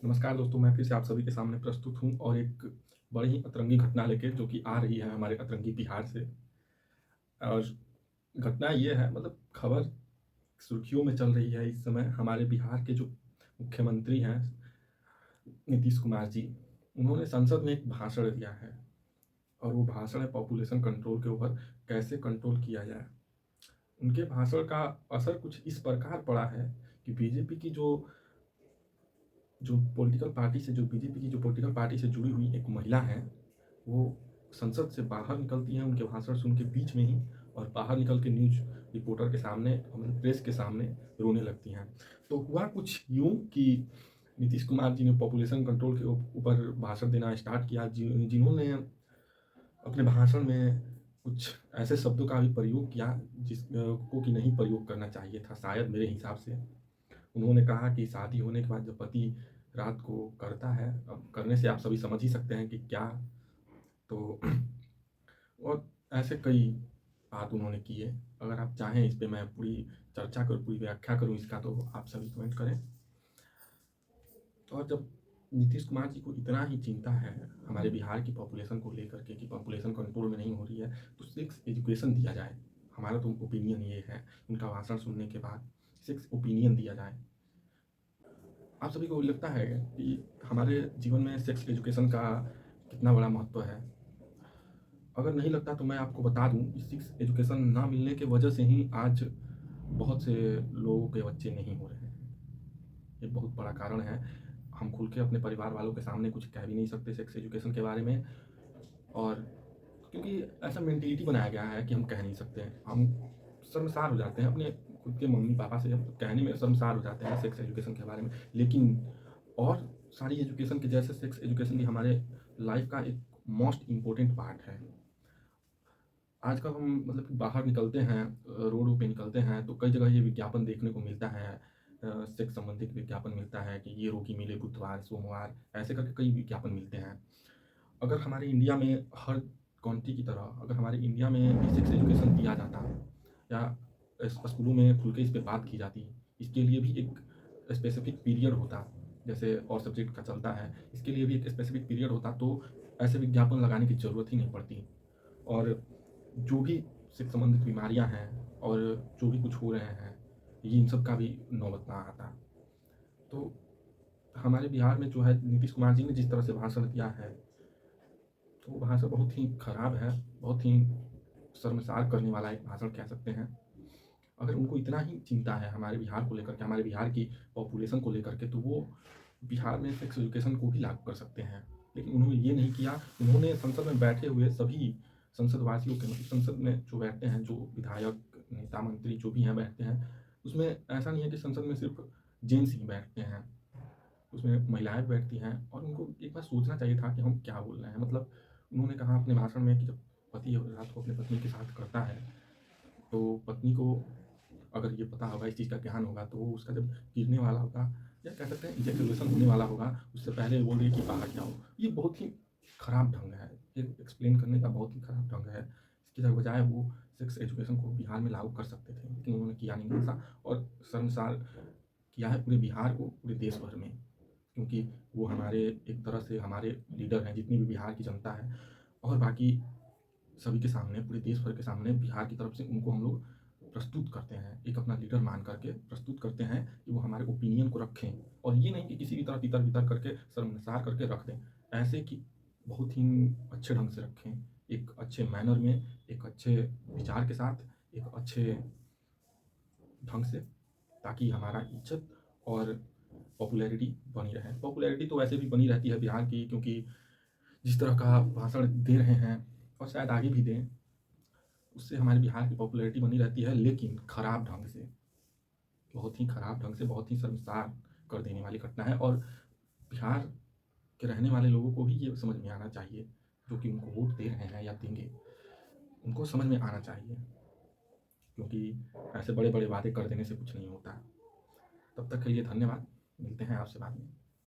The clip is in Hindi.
नमस्कार दोस्तों, मैं फिर से आप सभी के सामने प्रस्तुत हूँ और एक बड़ी ही अतरंगी घटना लेके जो कि आ रही है हमारे अतरंगी बिहार से। और घटना ये है, मतलब खबर सुर्खियों में चल रही है इस समय। हमारे बिहार के जो मुख्यमंत्री हैं नीतीश कुमार जी, उन्होंने संसद में एक भाषण दिया है और वो भाषण है पॉपुलेशन कंट्रोल के ऊपर, कैसे कंट्रोल किया जाए। उनके भाषण का असर कुछ इस प्रकार पड़ा है कि बीजेपी की जो पॉलिटिकल पार्टी से जो बीजेपी की जो पॉलिटिकल पार्टी से जुड़ी हुई एक महिला हैं, वो संसद से बाहर निकलती हैं उनके भाषण सुन के बीच में ही, और बाहर निकल के न्यूज़ रिपोर्टर के सामने, मतलब प्रेस के सामने रोने लगती हैं। तो हुआ कुछ यूँ कि नीतीश कुमार जी ने पॉपुलेशन कंट्रोल के ऊपर भाषण देना स्टार्ट किया, जिन्होंने अपने भाषण में कुछ ऐसे शब्दों का भी प्रयोग किया को कि नहीं प्रयोग करना चाहिए था शायद मेरे हिसाब से। उन्होंने कहा कि शादी होने के बाद जब पति रात को करता है, अब करने से आप सभी समझ ही सकते हैं कि क्या। तो और ऐसे कई बात उन्होंने किए। अगर आप चाहें इस पे मैं पूरी चर्चा करूँ, पूरी व्याख्या करूँ इसका, तो आप सभी कमेंट करें। और जब नीतीश कुमार जी को इतना ही चिंता है हमारे बिहार की पॉपुलेशन को लेकर के कि पॉपुलेशन कंट्रोल में नहीं हो रही है, तो सेक्स एजुकेशन दिया जाए। हमारा तो ओपिनियन ये है, उनका भाषण सुनने के बाद सेक्स ओपिनियन दिया जाए। आप सभी को लगता है कि हमारे जीवन में सेक्स एजुकेशन का कितना बड़ा महत्व है? अगर नहीं लगता तो मैं आपको बता दूं कि सेक्स एजुकेशन ना मिलने की वजह से ही आज बहुत से लोगों के बच्चे नहीं हो रहे हैं। ये बहुत बड़ा कारण है। हम खुल के अपने परिवार वालों के सामने कुछ कह भी नहीं सकते सेक्स एजुकेशन के बारे में, और क्योंकि ऐसा मेंटेलिटी बनाया गया है कि हम कह नहीं सकते हैं। हम शर्मसार हो जाते हैं अपने खुद के मम्मी पापा से, हम कहने में शर्मसार हो जाते हैं सेक्स एजुकेशन के बारे में। लेकिन और सारी एजुकेशन के जैसे सेक्स एजुकेशन भी हमारे लाइफ का एक मोस्ट इम्पोर्टेंट पार्ट है। आजकल हम मतलब कि बाहर निकलते हैं, रोडों पे निकलते हैं, तो कई जगह ये विज्ञापन देखने को मिलता है, सेक्स संबंधित विज्ञापन मिलता है कि ये रोगी मिले बुधवार सोमवार, ऐसे करके कई विज्ञापन मिलते हैं। अगर हमारे इंडिया में हर कंट्री की तरह अगर हमारे इंडिया में भी सेक्स एजुकेशन दिया जाता, या स्कूलों में खुल के इस पे बात की जाती, इसके लिए भी एक स्पेसिफिक पीरियड होता, जैसे और सब्जेक्ट का चलता है, इसके लिए भी एक स्पेसिफिक पीरियड होता, तो ऐसे विज्ञापन लगाने की ज़रूरत ही नहीं पड़ती। और जो भी सेक्स संबंधित बीमारियां हैं और जो भी कुछ हो रहे हैं, ये इन सब का भी नौबत ना आता। तो हमारे बिहार में जो है नीतीश कुमार जी ने जिस तरह से भाषण दिया है, तो वो भाषण बहुत ही खराब है, बहुत ही शर्मसार करने वाला एक भाषण कह सकते हैं। अगर उनको इतना ही चिंता है हमारे बिहार को लेकर के, हमारे बिहार की पॉपुलेशन को लेकर के, तो वो बिहार में सेक्स एजुकेशन को भी लागू कर सकते हैं। लेकिन उन्होंने ये नहीं किया। उन्होंने संसद में बैठे हुए सभी संसदवासियों के, मतलब संसद में जो बैठते हैं, जो विधायक, नेता, मंत्री जो भी हैं बैठते हैं, उसमें ऐसा नहीं है कि संसद में सिर्फ जेंट्स ही बैठते हैं, उसमें महिलाएं भी बैठती हैं। और उनको एक बार सोचना चाहिए था कि हम क्या बोल रहे हैं। मतलब उन्होंने कहा अपने भाषण में कि जब पति रात को अपने पत्नी के साथ करता है, तो पत्नी को अगर ये पता होगा, इस चीज़ का ज्ञान होगा, तो वो उसका जब गिरने वाला होगा, या कह सकते हैं इजैकुलेशन होने वाला होगा, उससे पहले बोल रही है कि बाहर जाओ। ये बहुत ही खराब ढंग है, ये एक्सप्लेन करने का बहुत ही खराब ढंग है। इसके बजाय वो सेक्स एजुकेशन को बिहार में लागू कर सकते थे, लेकिन उन्होंने किया नहीं ऐसा। और शर्मसार किया है पूरे बिहार को, पूरे देश भर में, क्योंकि वो हमारे एक तरह से हमारे लीडर हैं, जितनी भी बिहार की जनता है और बाकी सभी के सामने, पूरे देश भर के सामने बिहार की तरफ से उनको हम लोग प्रस्तुत करते हैं, एक अपना लीडर मान करके प्रस्तुत करते हैं कि वो हमारे ओपिनियन को रखें। और ये नहीं कि किसी भी तरह तितर बितर करके शर्मसार करके रख दें, ऐसे कि बहुत ही अच्छे ढंग से रखें, एक अच्छे मैनर में, एक अच्छे विचार के साथ, एक अच्छे ढंग से, ताकि हमारा इज्जत और पॉपुलैरिटी बनी रहे। पॉपुलैरिटी तो वैसे भी बनी रहती है बिहार की, क्योंकि जिस तरह का भाषण दे रहे हैं और शायद आगे भी दें, उससे हमारे बिहार की पॉपुलैरिटी बनी रहती है, लेकिन खराब ढंग से, बहुत ही खराब ढंग से, बहुत ही शर्मसार कर देने वाली घटना है। और बिहार के रहने वाले लोगों को भी ये समझ में आना चाहिए, जो कि उनको वोट दे रहे हैं या देंगे, उनको समझ में आना चाहिए, क्योंकि ऐसे बड़े बड़े वादे कर देने से कुछ नहीं होता। तब तक के लिए धन्यवाद, मिलते हैं आपसे बाद में।